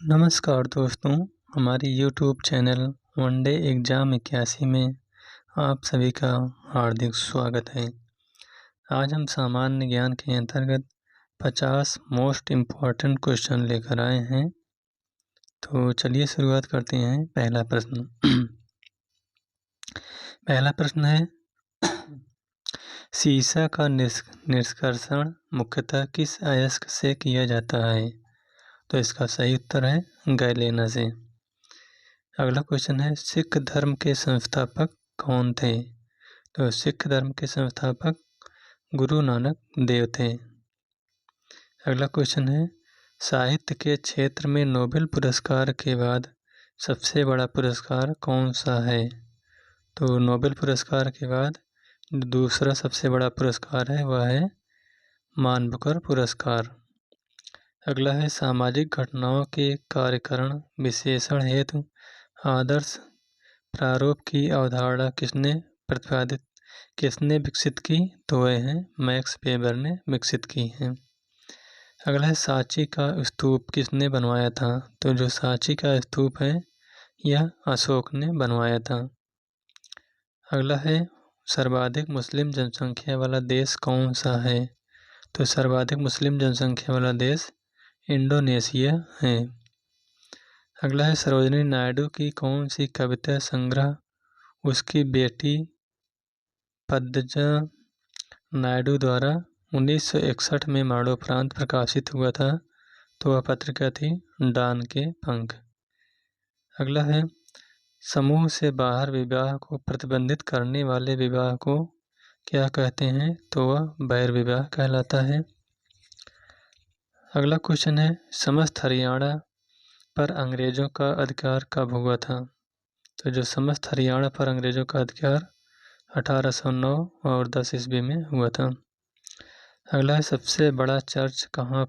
नमस्कार दोस्तों, हमारी यूट्यूब चैनल वनडे एग्ज़ाम 81 में आप सभी का हार्दिक स्वागत है। आज हम सामान्य ज्ञान के अंतर्गत 50 मोस्ट इम्पॉर्टेंट क्वेश्चन लेकर आए हैं। तो चलिए शुरुआत करते हैं। पहला प्रश्न पहला प्रश्न है सीसा का निष्कर्षण मुख्यतः किस अयस्क से किया जाता है? तो इसका सही उत्तर है गैलेना से। अगला क्वेश्चन है सिख धर्म के संस्थापक कौन थे? तो सिख धर्म के संस्थापक गुरु नानक देव थे। अगला क्वेश्चन है साहित्य के क्षेत्र में नोबेल पुरस्कार के बाद सबसे बड़ा पुरस्कार कौन सा है? तो नोबेल पुरस्कार के बाद दूसरा सबसे बड़ा पुरस्कार है वह है मानबुकर पुरस्कार। अगला है सामाजिक घटनाओं के कार्यकरण विशेषण हेतु आदर्श प्रारूप की अवधारणा किसने विकसित की? तो वह है मैक्स वेबर ने विकसित की है। अगला है सांची का स्तूप किसने बनवाया था? तो जो सांची का स्तूप है यह अशोक ने बनवाया था। अगला है सर्वाधिक मुस्लिम जनसंख्या वाला देश कौन सा है? तो सर्वाधिक मुस्लिम जनसंख्या वाला देश इंडोनेशिया है। अगला है सरोजिनी नायडू की कौन सी कविता संग्रह उसकी बेटी पद्मजा नायडू द्वारा 1961 में मरणोपरांत प्रकाशित हुआ था? तो वह पत्रिका थी डान के पंख। अगला है समूह से बाहर विवाह को प्रतिबंधित करने वाले विवाह को क्या कहते हैं? तो वह बैर विवाह कहलाता है। अगला क्वेश्चन है समस्त हरियाणा पर अंग्रेजों का अधिकार कब हुआ था? तो जो समस्त हरियाणा पर अंग्रेजों का अधिकार 1809 और 10 ईस्वी में हुआ था। अगला है सबसे बड़ा चर्च कहाँ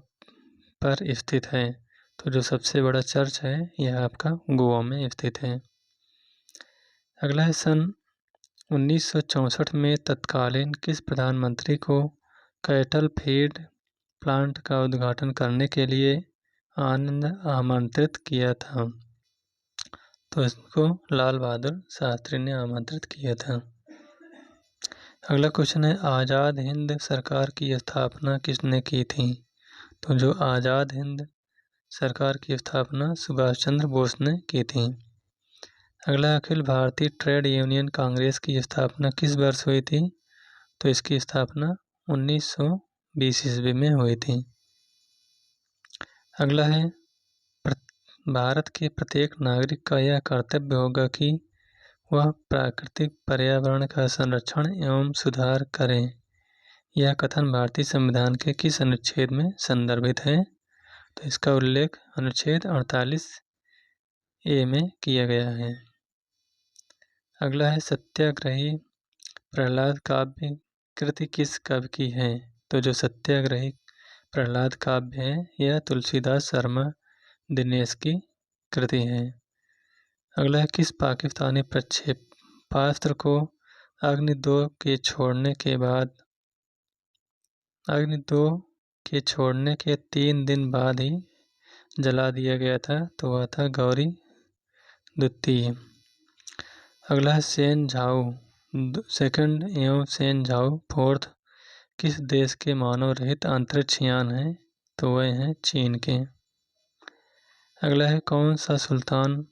पर स्थित है? तो जो सबसे बड़ा चर्च है यह आपका गोवा में स्थित है। अगला है सन 1964 में तत्कालीन किस प्रधानमंत्री को कैटल फीड प्लांट का उद्घाटन करने के लिए आनंद आमंत्रित किया था? तो इसको लाल बहादुर शास्त्री ने आमंत्रित किया था। अगला क्वेश्चन है आज़ाद हिंद सरकार की स्थापना किसने की थी? तो जो आज़ाद हिंद सरकार की स्थापना सुभाष चंद्र बोस ने की थी। अगला अखिल भारतीय ट्रेड यूनियन कांग्रेस की स्थापना किस वर्ष हुई थी? तो इसकी स्थापना 1920 ईस्वी में हुई थी। अगला है भारत के प्रत्येक नागरिक का यह कर्तव्य होगा कि वह प्राकृतिक पर्यावरण का संरक्षण एवं सुधार करें। यह कथन भारतीय संविधान के किस अनुच्छेद में संदर्भित है? तो इसका उल्लेख अनुच्छेद 48A में किया गया है। अगला है सत्याग्रही प्रहलाद काव्य कृति किस कवि की है? तो जो सत्याग्रही प्रहलाद काव्य है यह तुलसीदास शर्मा दिनेश की कृति है। अगला है किस पाकिस्तानी प्रक्षेपास्त्र को अग्नि 2 के छोड़ने के 3 दिन बाद ही जला दिया गया था? तो वह था गौरी द्वितीय। अगला है सेन झाओ सेकंड एवं सेन झाओ फोर्थ किस देश के मानव रहित अंतरिक्ष यान है? तो वह हैं चीन के। अगला है कौन सा सुल्तान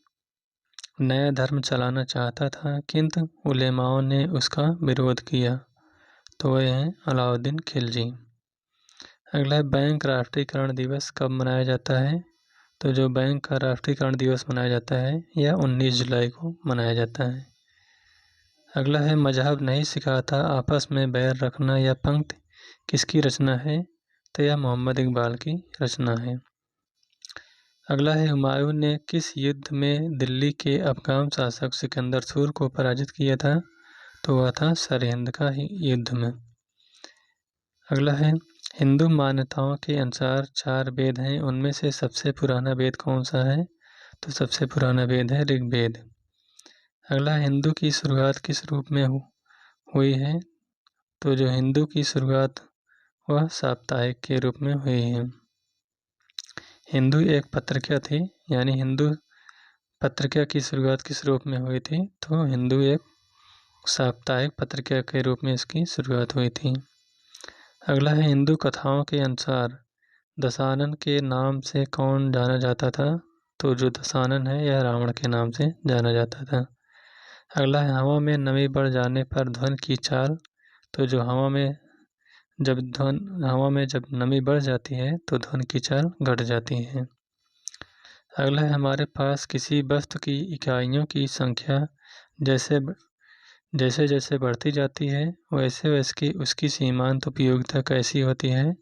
नया धर्म चलाना चाहता था किंतु उलेमाओं ने उसका विरोध किया? तो वह हैं अलाउद्दीन खिलजी। अगला है बैंक राष्ट्रीयकरण दिवस कब मनाया जाता है? तो जो बैंक का राष्ट्रीयकरण दिवस मनाया जाता है यह 19 जुलाई को मनाया जाता है। अगला है मजहब नहीं सिखाता आपस में बैर रखना यह पंक्ति किसकी रचना है? तो यह मोहम्मद इकबाल की रचना है। अगला है हुमायूं ने किस युद्ध में दिल्ली के अफगान शासक सिकंदर सूर को पराजित किया था? तो वह था सरहिंद का युद्ध में। अगला है हिंदू मान्यताओं के अनुसार 4 वेद हैं, उनमें से सबसे पुराना वेद कौन सा है? तो सबसे पुराना वेद है ऋग्वेद। अगला हिंदू की शुरुआत किस रूप में हुई है? तो जो हिंदू की शुरुआत वह साप्ताहिक के रूप में हुई है। हिंदू एक पत्रिका थी, यानी हिंदू पत्रिका की शुरुआत किस रूप में हुई थी? तो हिंदू एक साप्ताहिक पत्रिका के रूप में इसकी शुरुआत हुई थी। अगला है, हिंदू कथाओं के अनुसार दशानन के नाम से कौन जाना जाता था? तो जो दशानन है यह रावण के नाम से जाना जाता था। अगला है, हवा में नमी बढ़ जाने पर ध्वनि की चाल। तो जो हवा में जब नमी बढ़ जाती है तो ध्वनि की चाल घट जाती है। अगला है, हमारे पास किसी वस्तु की इकाइयों की संख्या जैसे जैसे बढ़ती जाती है वैसे वैसे उसकी सीमांत उपयोगिता कैसी होती है?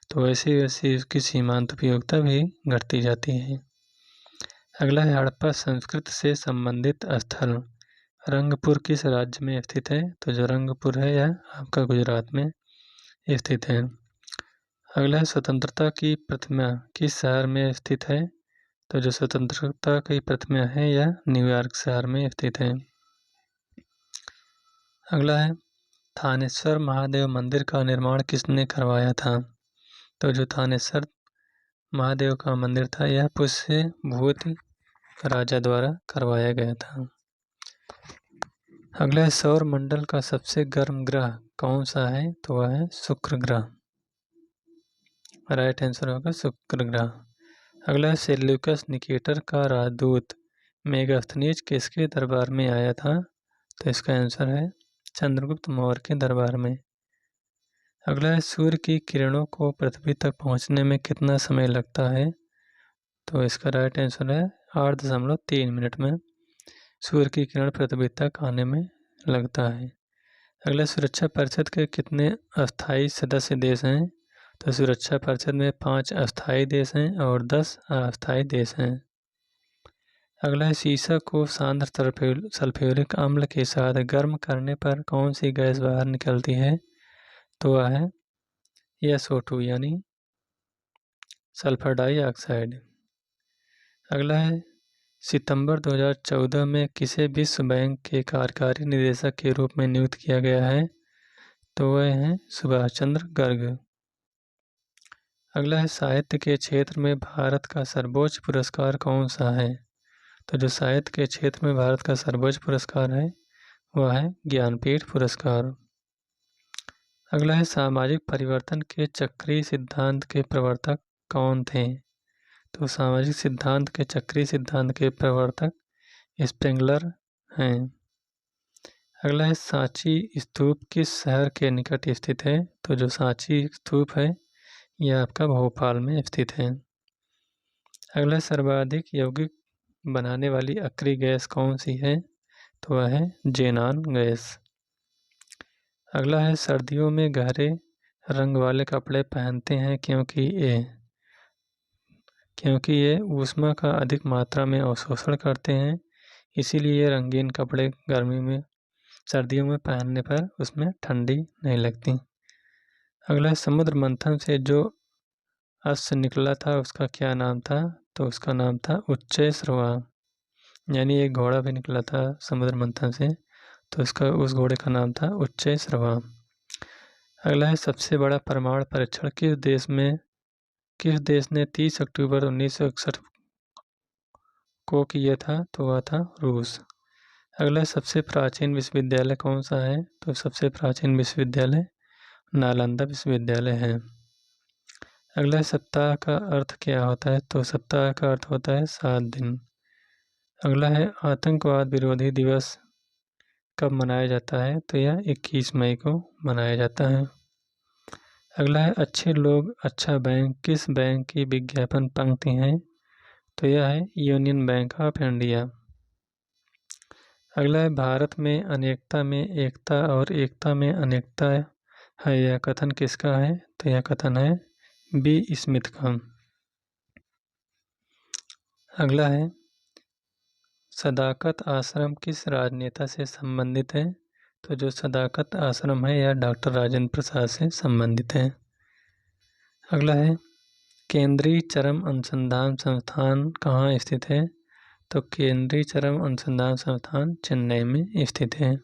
तो वैसे वैसे उसकी सीमांत उपयोगिता भी घटती जाती है। अगला है, हड़प्पा संस्कृति से संबंधित स्थल रंगपुर किस राज्य में स्थित है? तो जो रंगपुर है यह आपका गुजरात में स्थित है। अगला है, स्वतंत्रता की प्रतिमा किस शहर में स्थित है? तो जो स्वतंत्रता की प्रतिमा है यह न्यूयॉर्क शहर में स्थित है। अगला है, थानेश्वर महादेव मंदिर का निर्माण किसने करवाया था? तो जो थानेश्वर महादेव का मंदिर था यह पुष्यभूत राजा द्वारा करवाया गया था। अगला है, सौर मंडल का सबसे गर्म ग्रह कौन सा है? तो वह है शुक्र ग्रह। राइट आंसर होगा शुक्र ग्रह। अगला है, सेल्यूकस निकेटर का राजदूत मेगास्थनीज किसके दरबार में आया था? तो इसका आंसर है चंद्रगुप्त मौर्य के दरबार में। अगला है, सूर्य की किरणों को पृथ्वी तक पहुंचने में कितना समय लगता है? तो इसका राइट आंसर है 8.3 मिनट में सूर्य की किरण पृथ्वी तक आने में लगता है। अगला, सुरक्षा परिषद के कितने अस्थायी सदस्य देश हैं? तो सुरक्षा परिषद में 5 अस्थायी देश हैं और 10 अस्थायी देश हैं। अगला है, शीशा को सांद्र सल्फ्यूरिक अम्ल के साथ गर्म करने पर कौन सी गैस बाहर निकलती है? तो वह है SO2 यानी सल्फर डाइऑक्साइड। अगला है, सितंबर 2014 में किसे विश्व बैंक के कार्यकारी निदेशक के रूप में नियुक्त किया गया है? तो वह हैं सुभाष चंद्र गर्ग। अगला है, साहित्य के क्षेत्र में भारत का सर्वोच्च पुरस्कार कौन सा है? तो जो साहित्य के क्षेत्र में भारत का सर्वोच्च पुरस्कार है वह है ज्ञानपीठ पुरस्कार। अगला है, सामाजिक परिवर्तन के चक्रीय सिद्धांत के प्रवर्तक कौन थे? तो सामाजिक सिद्धांत के चक्रीय सिद्धांत के प्रवर्तक स्प्रेंगलर हैं। अगला है, सांची स्तूप किस शहर के निकट स्थित है? तो जो सांची स्तूप है यह आपका भोपाल में स्थित है। अगला, सर्वाधिक यौगिक बनाने वाली अक्रिय गैस कौन सी है? तो वह है ज़ेनान गैस। अगला है, सर्दियों में गहरे रंग वाले कपड़े पहनते हैं क्योंकि ये ऊष्मा का अधिक मात्रा में अवशोषण करते हैं, इसीलिए ये रंगीन कपड़े सर्दियों में पहनने पर उसमें ठंडी नहीं लगती। अगला, समुद्र मंथन से जो अश्व निकला था उसका क्या नाम था? तो उसका नाम था उच्चैश्रवा, यानी एक घोड़ा भी निकला था समुद्र मंथन से तो उस घोड़े का नाम था उच्चैश्रवा। अगला है, सबसे बड़ा परमाणु परीक्षण किस देश ने 30 अक्टूबर 1961 को किया था? तो वह था रूस। अगला, सबसे प्राचीन विश्वविद्यालय कौन सा है? तो सबसे प्राचीन विश्वविद्यालय नालंदा विश्वविद्यालय है। अगला, सप्ताह का अर्थ क्या होता है? तो सप्ताह का अर्थ होता है 7 दिन। अगला है, आतंकवाद विरोधी दिवस कब मनाया जाता है? तो यह 21 मई को मनाया जाता है। अगला है, अच्छे लोग अच्छा बैंक किस बैंक की विज्ञापन पंक्ति है? तो यह है यूनियन बैंक ऑफ इंडिया। अगला है, भारत में अनेकता में एकता और एकता में अनेकता है, यह कथन किसका है? तो यह कथन है बी स्मिथ का। अगला है, सदाकत आश्रम किस राजनेता से संबंधित है? तो जो सदाकत आश्रम है यह डॉक्टर राजेंद्र प्रसाद से संबंधित है। अगला है, केंद्रीय चरम अनुसंधान संस्थान कहाँ स्थित है? तो केंद्रीय चरम अनुसंधान संस्थान चेन्नई में स्थित है।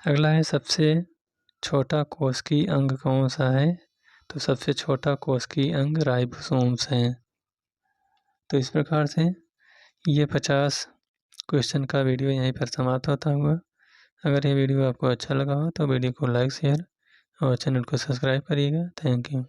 अगला है, सबसे छोटा कोशिकीय अंग कौन सा है? तो सबसे छोटा कोशिकीय अंग राइबोसोम्स है। तो इस प्रकार से ये 50 क्वेश्चन का वीडियो यहीं पर समाप्त होता हुआ। अगर ये वीडियो आपको अच्छा लगा हो तो वीडियो को लाइक शेयर और चैनल को सब्सक्राइब करिएगा। Thank you.